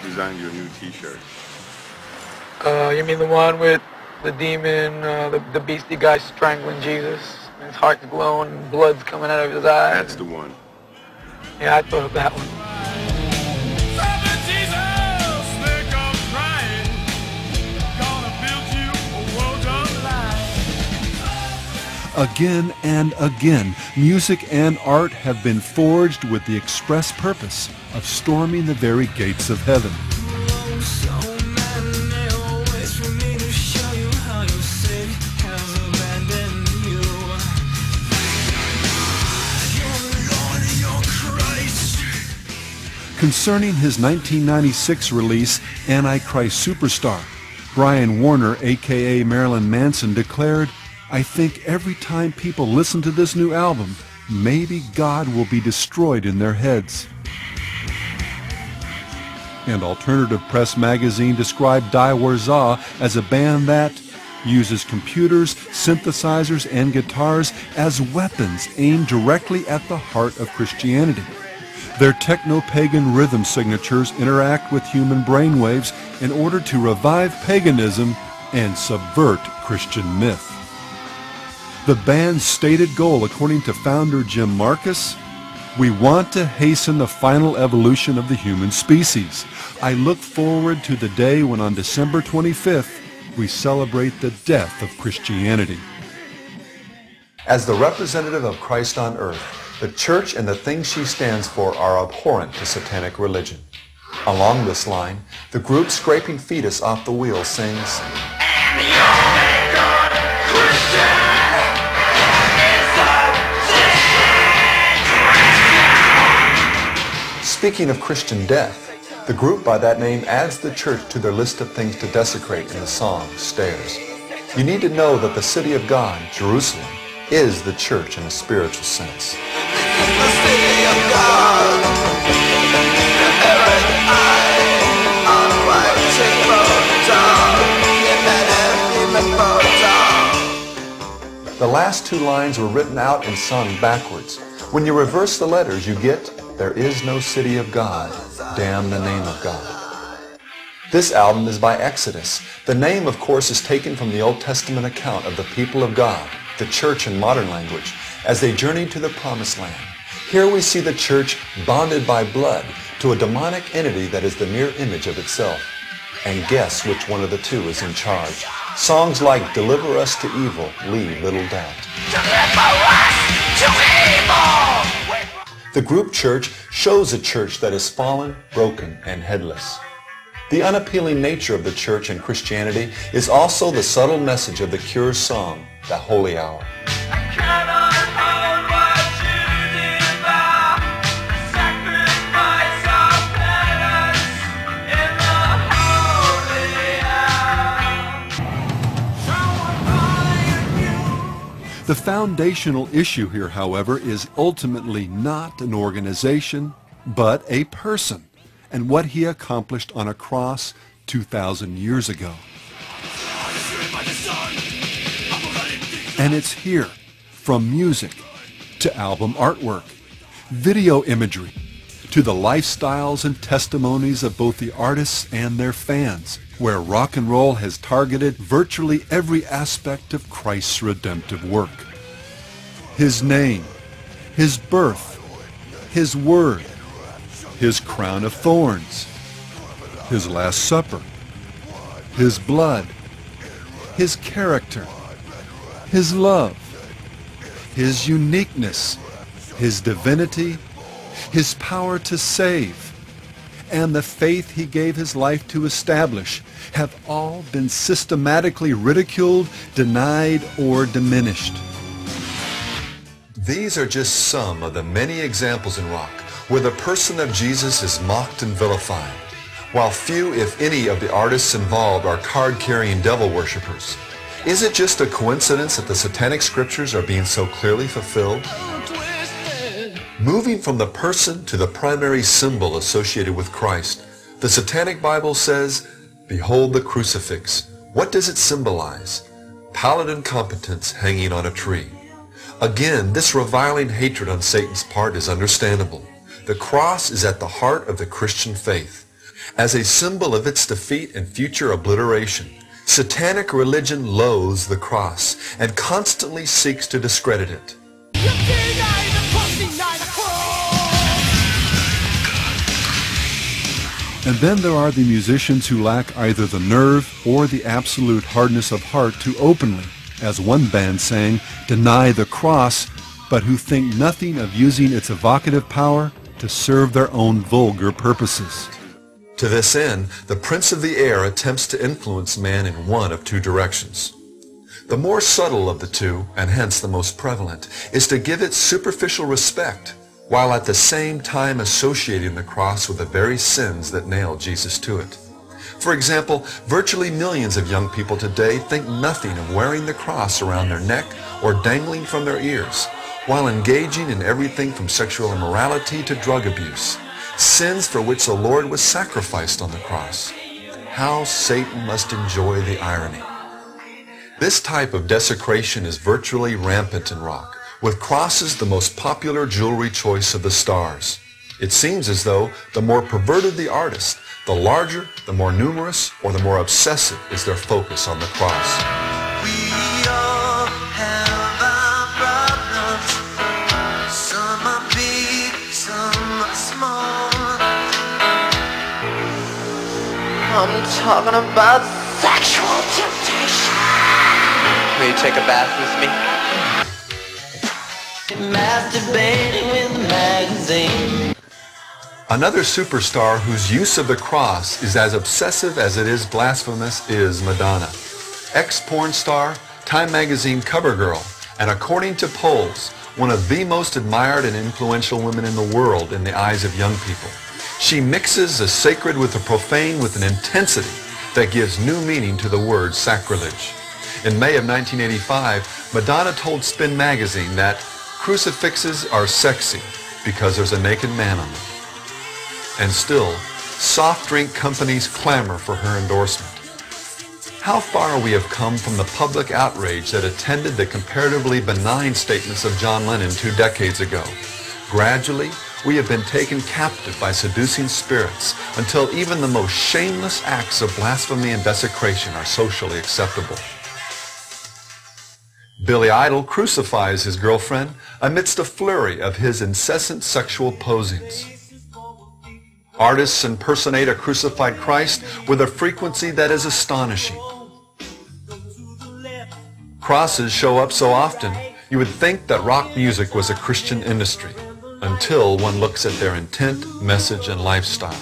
designed your new T-shirt? You mean the one with the demon, the beastie guy strangling Jesus? His heart's glowing and blood's coming out of his eyes. That's the one. Yeah, I thought of that one. Again and again, music and art have been forged with the express purpose of storming the very gates of heaven. Concerning his 1996 release, Antichrist Superstar, Brian Warner, aka Marilyn Manson, declared, "I think every time people listen to this new album, maybe God will be destroyed in their heads." And Alternative Press magazine described Die Warzah as a band that uses computers, synthesizers, and guitars as weapons aimed directly at the heart of Christianity. Their techno-pagan rhythm signatures interact with human brainwaves in order to revive paganism and subvert Christian myth. The band's stated goal, according to founder Jim Marcus, "We want to hasten the final evolution of the human species. I look forward to the day when on December 25th, we celebrate the death of Christianity." As the representative of Christ on earth, the church and the things she stands for are abhorrent to satanic religion. Along this line, the group Scraping Fetus Off the Wheel sings, "And the only good Christian is a Speaking of Christian death, the group by that name adds the church to their list of things to desecrate in the song Stairs. You need to know that the city of God, Jerusalem, is the church in a spiritual sense. The city of God, every eye on a white table, the last two lines were written out and sung backwards. When you reverse the letters, you get, "There is no city of God, damn the name of God." This album is by Exodus. The name, of course, is taken from the Old Testament account of the people of God, the church in modern language, as they journeyed to the Promised Land. Here we see the church bonded by blood to a demonic entity that is the mere image of itself. And guess which one of the two is in charge. Songs like "Deliver Us to Evil" leave little doubt. Deliver us to evil! The group church shows a church that is fallen, broken, and headless. The unappealing nature of the church and Christianity is also the subtle message of the Cure's song, "The Holy Hour." The foundational issue here, however, is ultimately not an organization, but a person, and what he accomplished on a cross 2,000 years ago. And it's here, from music to album artwork, video imagery, to the lifestyles and testimonies of both the artists and their fans, where rock and roll has targeted virtually every aspect of Christ's redemptive work. His name, his birth, his word, his crown of thorns, his Last Supper, his blood, his character, his love, his uniqueness, his divinity, his power to save, and the faith he gave his life to establish have all been systematically ridiculed, denied, or diminished. These are just some of the many examples in rock where the person of Jesus is mocked and vilified, while few, if any, of the artists involved are card-carrying devil worshippers. Is it just a coincidence that the satanic scriptures are being so clearly fulfilled? Moving from the person to the primary symbol associated with Christ, the Satanic Bible says, "Behold the crucifix." What does it symbolize? Pallid incompetence hanging on a tree. Again, this reviling hatred on Satan's part is understandable. The cross is at the heart of the Christian faith. As a symbol of its defeat and future obliteration, satanic religion loathes the cross and constantly seeks to discredit it. And then there are the musicians who lack either the nerve or the absolute hardness of heart to openly, as one band sang, deny the cross, but who think nothing of using its evocative power to serve their own vulgar purposes. To this end, the prince of the air attempts to influence man in one of two directions. The more subtle of the two, and hence the most prevalent, is to give it superficial respect, while at the same time associating the cross with the very sins that nailed Jesus to it. For example, virtually millions of young people today think nothing of wearing the cross around their neck or dangling from their ears, while engaging in everything from sexual immorality to drug abuse, sins for which the Lord was sacrificed on the cross. How Satan must enjoy the irony. This type of desecration is virtually rampant in rock, with crosses the most popular jewelry choice of the stars. It seems as though the more perverted the artist, the larger, the more numerous, or the more obsessive is their focus on the cross. We all have our problems. Some are big, some are small. I'm talking about sexual temptation. Will you take a bath with me? Masturbating with a magazine. Another superstar whose use of the cross is as obsessive as it is blasphemous is Madonna. Ex-porn star, Time magazine cover girl, and according to polls, one of the most admired and influential women in the world in the eyes of young people. She mixes the sacred with the profane with an intensity that gives new meaning to the word sacrilege. In May of 1985, Madonna told Spin magazine that crucifixes are sexy because there's a naked man on them. And still, soft drink companies clamor for her endorsement. How far we have come from the public outrage that attended the comparatively benign statements of John Lennon 2 decades ago. Gradually, we have been taken captive by seducing spirits until even the most shameless acts of blasphemy and desecration are socially acceptable. Billy Idol crucifies his girlfriend amidst a flurry of his incessant sexual posings. Artists impersonate a crucified Christ with a frequency that is astonishing. Crosses show up so often, you would think that rock music was a Christian industry, until one looks at their intent, message, and lifestyle.